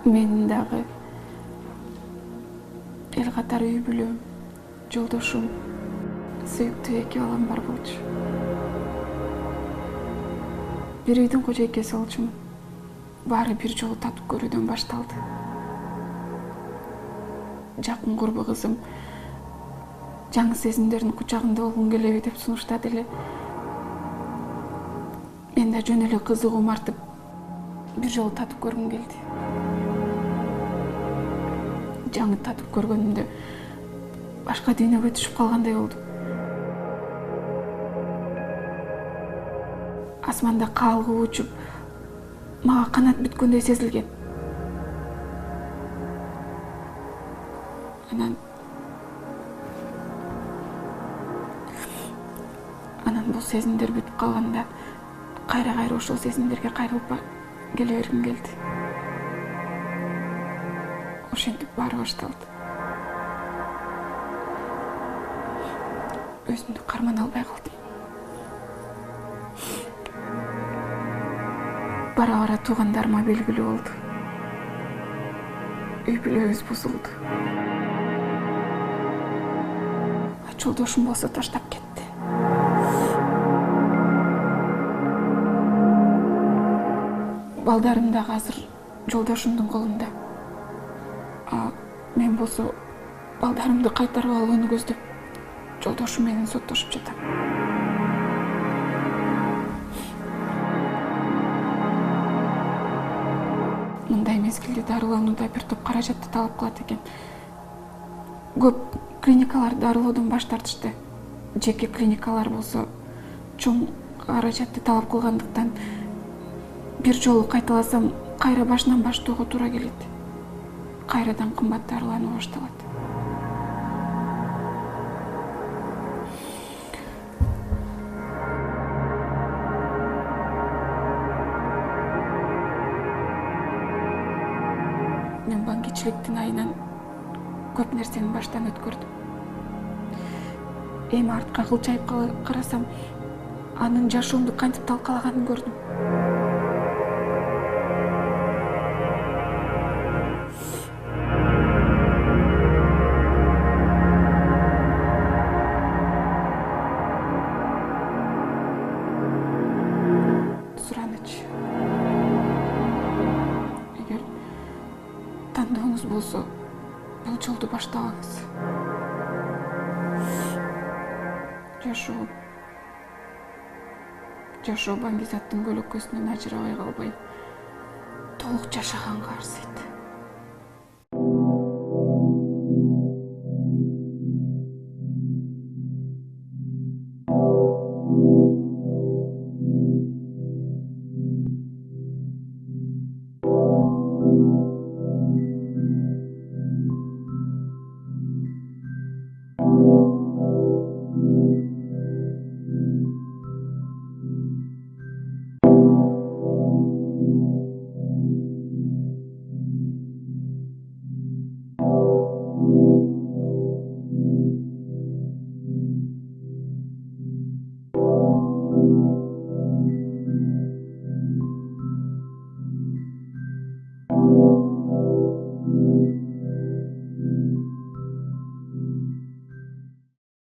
Менин дагы эл катары үй бүлөм, жолдошум, сүйүктүү 2 балам бар болчу. Бир үйдүн кожойкеси болчумун. Баары бир жолу татып көрүүдөн башталды. Жакын курбу кызым жаңы сезимдердин кучагында болгуң келеби деп сунуштады эле. Мен да жөн эле кызыгуум артып бир жолу татып көргүм келди. Жаңы татып көргөнүмдө башка дүйнөгө түшүп калгандай болдум. Асманда калгып учуп, мага канат бүткөндөй сезилген. Анан бул сезимдер бүтүп калганда кайра ошол сезимдерге кайрылып келе бергим келди. Ошентип баары башталды. Өзүмдү кармана албай калдым. Бара туугандарыма белгилүү болду. Үй бүлөбүз бузулду. Жолдошум болсо таштап кетти. Балдарым дагы азыр жолдошумдун колунда. Мен болсо балдарымды кайтарып алууну көздөп жолдошум менен соттошуп жатам. Мындай мезгилде дарыланууда бир топ каражатты талап кылат экен. Көп клиникалар дарылоодон баш тартышты. Жеке клиникалар болсо чоң каражатты талап кылгандыктан бир жолу кайталасам кайра башынан баштоого туура келет. Кайрадан кымбат дарылануу башталат. Мен банкичиликтин айынан көп нерсени баштан өткөрдүм. Эми артка кылчайып карасам, анын жашоомду кантип талкалаганын көрдүм. Сураныч. Эгер тандооңуз болсо, бул жолду баштабаңыз. Жашоо баңгизаттын көлөкөсүнөн ажырабай калбай, толук жашаганга арзыйт.